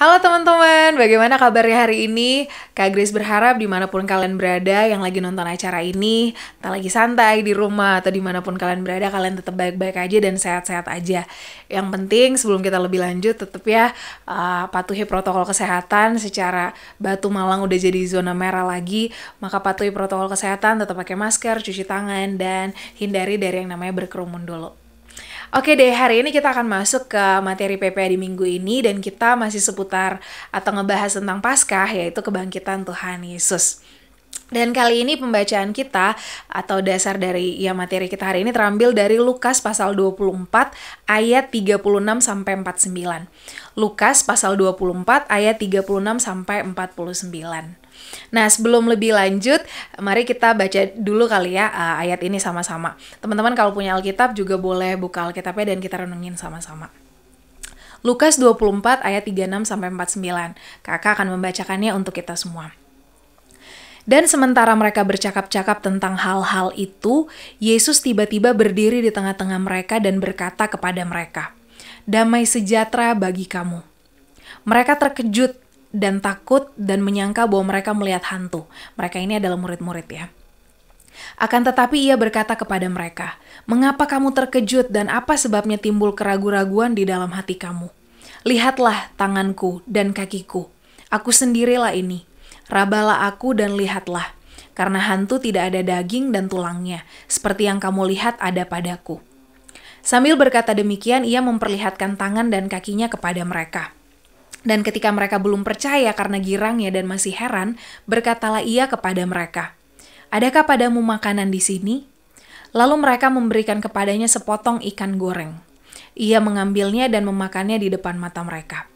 Halo teman-teman, bagaimana kabarnya hari ini? Kak Grace berharap dimanapun kalian berada yang lagi nonton acara ini, entah lagi santai di rumah atau dimanapun kalian berada, kalian tetap baik-baik aja dan sehat-sehat aja. Yang penting sebelum kita lebih lanjut, tetap ya patuhi protokol kesehatan. Secara Batu Malang udah jadi zona merah lagi, maka patuhi protokol kesehatan, tetap pakai masker, cuci tangan, dan hindari dari yang namanya berkerumun dulu. Oke deh, hari ini kita akan masuk ke materi PPA di minggu ini dan kita masih seputar atau ngebahas tentang Paskah, yaitu kebangkitan Tuhan Yesus. Dan kali ini pembacaan kita atau dasar dari materi kita hari ini terambil dari Lukas pasal 24 ayat 36 sampai 49. Lukas pasal 24 ayat 36 sampai 49. Nah, sebelum lebih lanjut, mari kita baca dulu kali ya ayat ini sama-sama. Teman-teman kalau punya Alkitab juga boleh buka Alkitabnya dan kita renungin sama-sama. Lukas 24 ayat 36 sampai 49. Kakak akan membacakannya untuk kita semua. Dan sementara mereka bercakap-cakap tentang hal-hal itu, Yesus tiba-tiba berdiri di tengah-tengah mereka dan berkata kepada mereka, "Damai sejahtera bagi kamu." Mereka terkejut dan takut dan menyangka bahwa mereka melihat hantu. Mereka ini adalah murid-murid ya. Akan tetapi ia berkata kepada mereka, "Mengapa kamu terkejut dan apa sebabnya timbul keraguan-raguan di dalam hati kamu? Lihatlah tanganku dan kakiku. Aku sendirilah ini. Rabalah aku dan lihatlah, karena hantu tidak ada daging dan tulangnya, seperti yang kamu lihat ada padaku." Sambil berkata demikian, ia memperlihatkan tangan dan kakinya kepada mereka. Dan ketika mereka belum percaya karena girangnya dan masih heran, berkatalah ia kepada mereka, "Adakah padamu makanan di sini?" Lalu mereka memberikan kepadanya sepotong ikan goreng. Ia mengambilnya dan memakannya di depan mata mereka.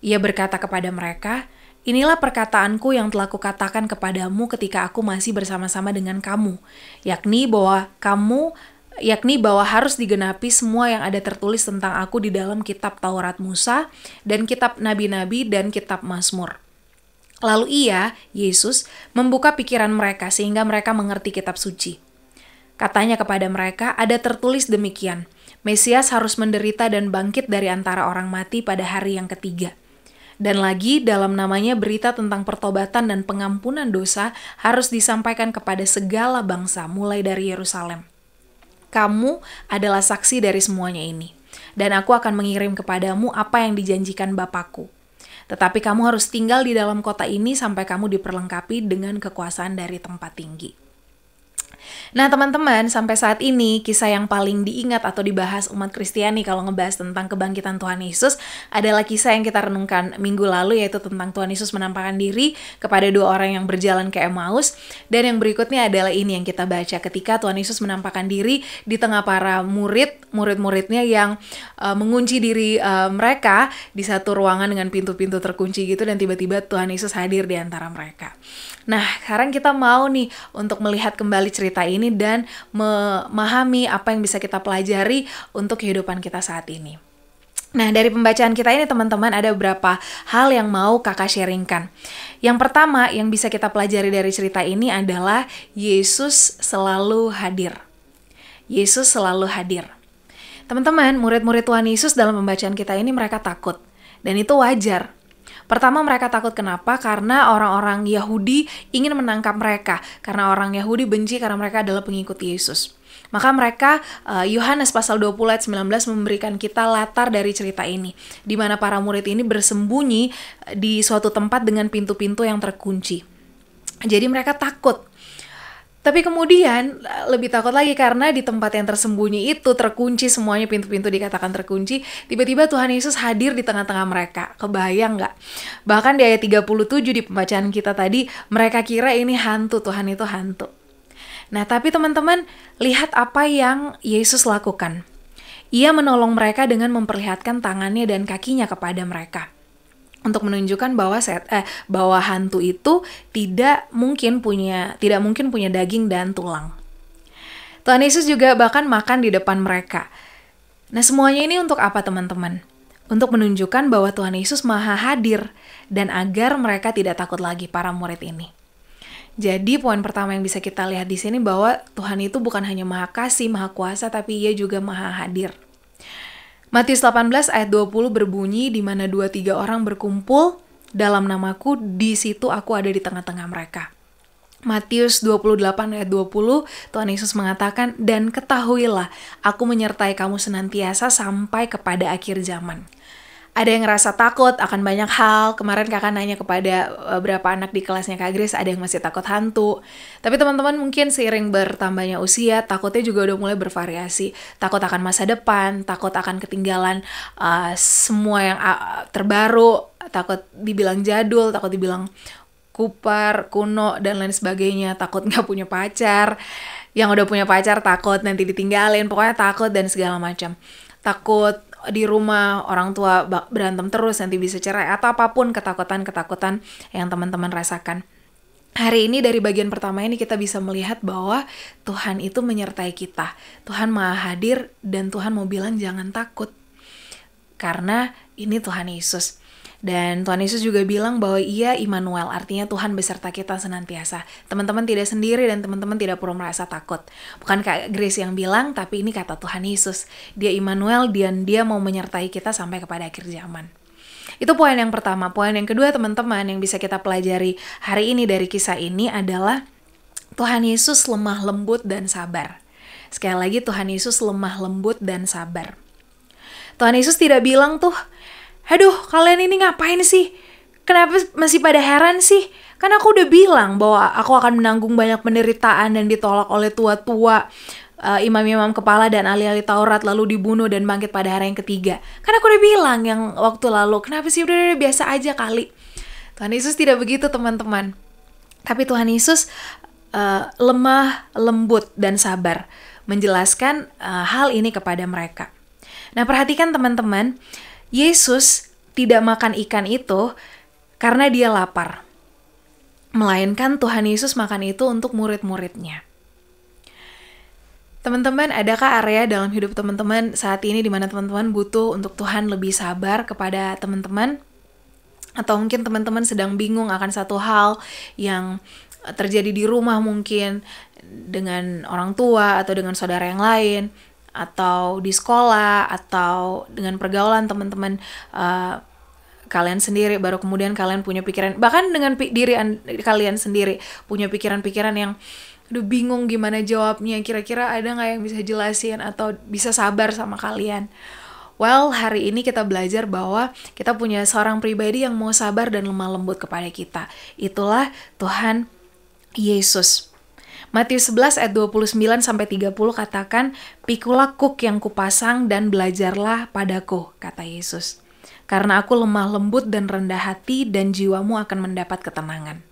Ia berkata kepada mereka, "Inilah perkataanku yang telah kukatakan kepadamu ketika aku masih bersama-sama dengan kamu, yakni bahwa harus digenapi semua yang ada tertulis tentang aku di dalam kitab Taurat Musa dan kitab Nabi-Nabi dan kitab Mazmur." Lalu ia, Yesus, membuka pikiran mereka sehingga mereka mengerti kitab suci. Katanya kepada mereka, "Ada tertulis demikian, Mesias harus menderita dan bangkit dari antara orang mati pada hari yang ketiga. Dan lagi dalam namanya berita tentang pertobatan dan pengampunan dosa harus disampaikan kepada segala bangsa mulai dari Yerusalem. Kamu adalah saksi dari semuanya ini. Dan aku akan mengirim kepadamu apa yang dijanjikan Bapakku. Tetapi kamu harus tinggal di dalam kota ini sampai kamu diperlengkapi dengan kekuasaan dari tempat tinggi." Nah teman-teman, sampai saat ini kisah yang paling diingat atau dibahas umat Kristiani kalau ngebahas tentang kebangkitan Tuhan Yesus adalah kisah yang kita renungkan minggu lalu, yaitu tentang Tuhan Yesus menampakkan diri kepada dua orang yang berjalan ke Emmaus. Dan yang berikutnya adalah ini yang kita baca ketika Tuhan Yesus menampakkan diri di tengah para murid-muridnya yang mengunci diri mereka di satu ruangan dengan pintu-pintu terkunci gitu, dan tiba-tiba Tuhan Yesus hadir di antara mereka. Nah, sekarang kita mau nih untuk melihat kembali cerita ini dan memahami apa yang bisa kita pelajari untuk kehidupan kita saat ini. Nah, dari pembacaan kita ini teman-teman ada beberapa hal yang mau kakak sharingkan. Yang pertama yang bisa kita pelajari dari cerita ini adalah Yesus selalu hadir. Yesus selalu hadir. Teman-teman, murid-murid Tuhan Yesus dalam pembacaan kita ini mereka takut. Dan itu wajar. Pertama mereka takut kenapa? Karena orang-orang Yahudi ingin menangkap mereka. Karena orang Yahudi benci karena mereka adalah pengikut Yesus. Maka mereka, Yohanes pasal 20 ayat 19 memberikan kita latar dari cerita ini. Di mana para murid ini bersembunyi di suatu tempat dengan pintu-pintu yang terkunci. Jadi mereka takut. Tapi kemudian lebih takut lagi karena di tempat yang tersembunyi itu terkunci semuanya, pintu-pintu dikatakan terkunci. Tiba-tiba Tuhan Yesus hadir di tengah-tengah mereka. Kebayang nggak? Bahkan di ayat 37 di pembacaan kita tadi, mereka kira ini hantu, Tuhan itu hantu. Nah tapi teman-teman, lihat apa yang Yesus lakukan. Ia menolong mereka dengan memperlihatkan tangannya dan kakinya kepada mereka. Untuk menunjukkan bahwa hantu itu tidak mungkin punya daging dan tulang. Tuhan Yesus juga bahkan makan di depan mereka. Nah, semuanya ini untuk apa teman-teman? Untuk menunjukkan bahwa Tuhan Yesus maha hadir dan agar mereka tidak takut lagi, para murid ini. Jadi poin pertama yang bisa kita lihat di sini bahwa Tuhan itu bukan hanya maha kasih, maha kuasa, tapi ia juga maha hadir. Matius 18 ayat 20 berbunyi, di mana 2-3 orang berkumpul dalam namaku, di situ aku ada di tengah-tengah mereka. Matius 28 ayat 20, Tuhan Yesus mengatakan, dan ketahuilah, aku menyertai kamu senantiasa sampai kepada akhir zaman. Ada yang ngerasa takut akan banyak hal. Kemarin kakak nanya kepada beberapa anak di kelasnya Kak Grace, ada yang masih takut hantu. Tapi teman-teman mungkin seiring bertambahnya usia, takutnya juga udah mulai bervariasi. Takut akan masa depan, takut akan ketinggalan semua yang terbaru, takut dibilang jadul, takut dibilang kupar, kuno, dan lain sebagainya. Takut gak punya pacar. Yang udah punya pacar takut nanti ditinggalin. Pokoknya takut dan segala macam. Takut di rumah orang tua berantem terus, nanti bisa cerai, atau apapun ketakutan-ketakutan yang teman-teman rasakan. Hari ini dari bagian pertama ini kita bisa melihat bahwa Tuhan itu menyertai kita. Tuhan Maha Hadir dan Tuhan mau bilang jangan takut. Karena ini Tuhan Yesus. Dan Tuhan Yesus juga bilang bahwa Ia Immanuel, artinya Tuhan beserta kita senantiasa. Teman-teman tidak sendiri dan teman-teman tidak perlu merasa takut. Bukan Kak Grace yang bilang, tapi ini kata Tuhan Yesus. Dia Immanuel dan Dia mau menyertai kita sampai kepada akhir zaman. Itu poin yang pertama. Poin yang kedua teman-teman yang bisa kita pelajari hari ini dari kisah ini adalah Tuhan Yesus lemah lembut dan sabar. Sekali lagi Tuhan Yesus lemah lembut dan sabar. Tuhan Yesus tidak bilang tuh, aduh, kalian ini ngapain sih? Kenapa masih pada heran sih? Kan aku udah bilang bahwa aku akan menanggung banyak penderitaan dan ditolak oleh tua-tua, imam-imam kepala dan ahli-ahli Taurat, lalu dibunuh dan bangkit pada hari yang ketiga. Kan aku udah bilang yang waktu lalu, kenapa sih udah biasa aja kali? Tuhan Yesus tidak begitu teman-teman. Tapi Tuhan Yesus lemah, lembut, dan sabar menjelaskan hal ini kepada mereka. Nah perhatikan teman-teman, Yesus tidak makan ikan itu karena dia lapar. Melainkan Tuhan Yesus makan itu untuk murid-muridnya. Teman-teman, adakah area dalam hidup teman-teman saat ini di mana teman-teman butuh untuk Tuhan lebih sabar kepada teman-teman? Atau mungkin teman-teman sedang bingung akan satu hal yang terjadi di rumah mungkin dengan orang tua atau dengan saudara yang lain, atau di sekolah, atau dengan pergaulan teman-teman kalian sendiri, baru kemudian kalian punya pikiran, bahkan dengan diri kalian sendiri punya pikiran-pikiran yang aduh bingung gimana jawabnya, kira-kira ada gak yang bisa jelasin atau bisa sabar sama kalian. Well, hari ini kita belajar bahwa kita punya seorang pribadi yang mau sabar dan lemah lembut kepada kita. Itulah Tuhan Yesus. Matius 11 ayat 29-30 katakan, "Pikulah kuk yang kupasang dan belajarlah padaku," kata Yesus. "Karena aku lemah lembut dan rendah hati dan jiwamu akan mendapat ketenangan."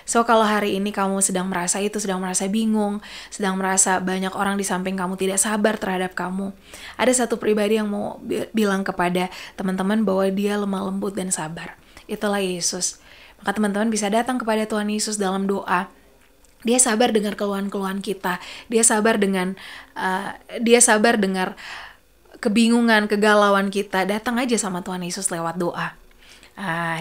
So, kalau hari ini kamu sedang merasa itu, sedang merasa bingung, sedang merasa banyak orang di samping kamu tidak sabar terhadap kamu, ada satu pribadi yang mau bilang kepada teman-teman bahwa dia lemah lembut dan sabar. Itulah Yesus. Maka teman-teman bisa datang kepada Tuhan Yesus dalam doa. Dia sabar dengar keluhan-keluhan kita. Dia sabar dengar kebingungan, kegalauan kita. Datang aja sama Tuhan Yesus lewat doa.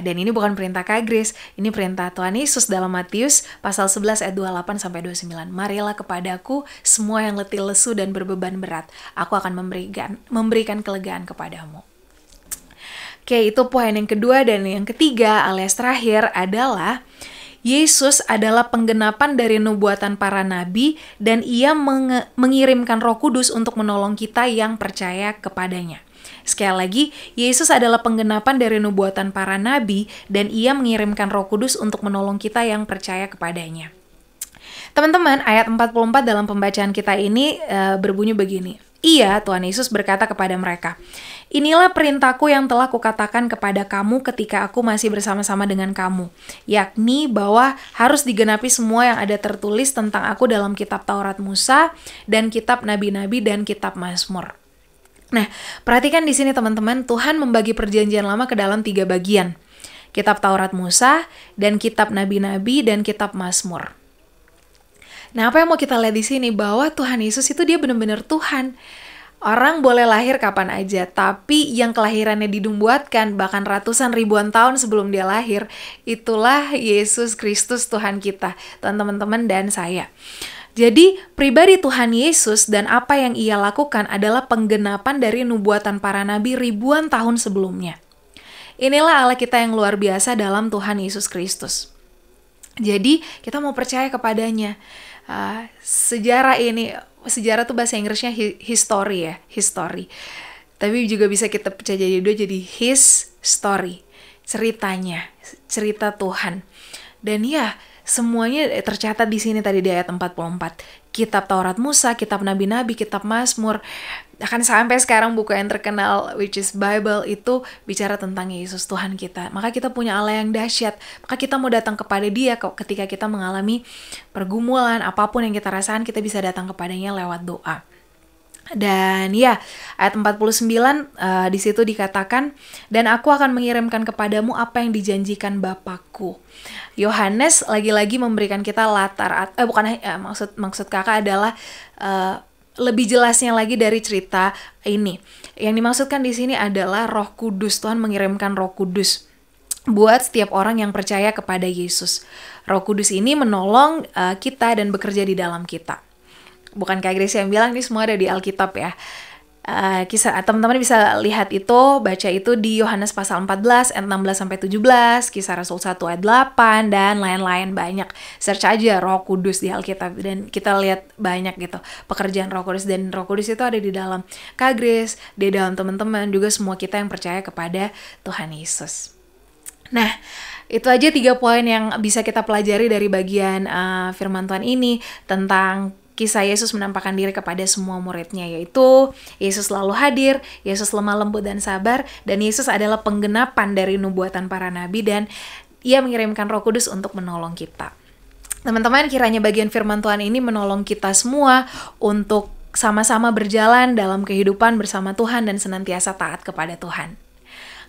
Dan ini bukan perintah Kak Grace, ini perintah Tuhan Yesus dalam Matius pasal 11 ayat 28-29. "Marilah kepadaku semua yang letih lesu dan berbeban berat. Aku akan memberikan kelegaan kepadamu." Oke, itu poin yang kedua. Dan yang ketiga alias terakhir adalah Yesus adalah penggenapan dari nubuatan para nabi dan Ia mengirimkan Roh Kudus untuk menolong kita yang percaya kepadanya. Sekali lagi, Yesus adalah penggenapan dari nubuatan para nabi dan Ia mengirimkan Roh Kudus untuk menolong kita yang percaya kepadanya. Teman-teman, ayat 44 dalam pembacaan kita ini berbunyi begini. Ia, Tuhan Yesus berkata kepada mereka, "Inilah perintahku yang telah kukatakan kepada kamu ketika aku masih bersama-sama dengan kamu, yakni bahwa harus digenapi semua yang ada tertulis tentang aku dalam kitab Taurat Musa dan kitab Nabi-Nabi dan kitab Mazmur." Nah, perhatikan di sini teman-teman, Tuhan membagi perjanjian lama ke dalam 3 bagian. Kitab Taurat Musa, dan kitab Nabi-Nabi, dan kitab Mazmur. Nah, apa yang mau kita lihat di sini? Bahwa Tuhan Yesus itu dia benar-benar Tuhan. Orang boleh lahir kapan aja, tapi yang kelahirannya dinubuatkan bahkan ratusan ribuan tahun sebelum dia lahir, itulah Yesus Kristus Tuhan kita, teman-teman dan saya. Jadi, pribadi Tuhan Yesus dan apa yang ia lakukan adalah penggenapan dari nubuatan para nabi ribuan tahun sebelumnya. Inilah Allah kita yang luar biasa dalam Tuhan Yesus Kristus. Jadi, kita mau percaya kepadanya. Sejarah tuh bahasa Inggrisnya history ya, history. Tapi juga bisa kita percaya jadi his story, ceritanya, cerita Tuhan. Dan ya, semuanya tercatat di sini tadi di ayat 44. Kitab Taurat Musa, kitab Nabi-Nabi, kitab Mazmur. Akan sampai sekarang buku yang terkenal which is Bible itu bicara tentang Yesus Tuhan kita. Maka kita punya Allah yang dahsyat. Maka kita mau datang kepada Dia ketika kita mengalami pergumulan, apapun yang kita rasakan, kita bisa datang kepadanya lewat doa. Dan ya, ayat 49 di situ dikatakan, dan aku akan mengirimkan kepadamu apa yang dijanjikan Bapakku. Yohanes lagi-lagi memberikan kita maksud kakak adalah lebih jelasnya lagi dari cerita ini. Yang dimaksudkan di sini adalah Roh Kudus. Tuhan mengirimkan Roh Kudus buat setiap orang yang percaya kepada Yesus. Roh Kudus ini menolong kita dan bekerja di dalam kita. Bukan kayak Grace yang bilang, ini semua ada di Alkitab ya. Kisah teman-teman bisa lihat itu, baca itu di Yohanes pasal 14 ayat 16-17, Kisah Rasul 1 ayat 8, dan lain-lain banyak. Search aja Roh Kudus di Alkitab dan kita lihat banyak gitu pekerjaan Roh Kudus, dan Roh Kudus itu ada di dalam Kak Grace, di dalam teman-teman, juga semua kita yang percaya kepada Tuhan Yesus. Nah, itu aja 3 poin yang bisa kita pelajari dari bagian firman Tuhan ini tentang kisah Yesus menampakkan diri kepada semua muridnya, yaitu Yesus selalu hadir, Yesus lemah lembut dan sabar, dan Yesus adalah penggenapan dari nubuatan para nabi, dan Ia mengirimkan Roh Kudus untuk menolong kita. Teman-teman, kiranya bagian firman Tuhan ini menolong kita semua untuk sama-sama berjalan dalam kehidupan bersama Tuhan dan senantiasa taat kepada Tuhan.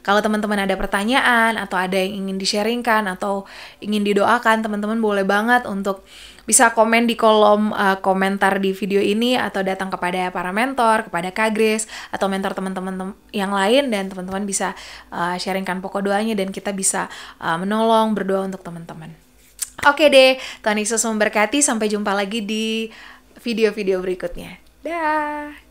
Kalau teman-teman ada pertanyaan atau ada yang ingin di-sharingkan atau ingin didoakan, teman-teman boleh banget untuk bisa komen di kolom komentar di video ini, atau datang kepada para mentor, kepada Kak Grace, atau mentor teman-teman yang lain, dan teman-teman bisa sharingkan pokok doanya dan kita bisa menolong, berdoa untuk teman-teman. Oke deh, Tuhan Yesus memberkati. Sampai jumpa lagi di video-video berikutnya. Dah.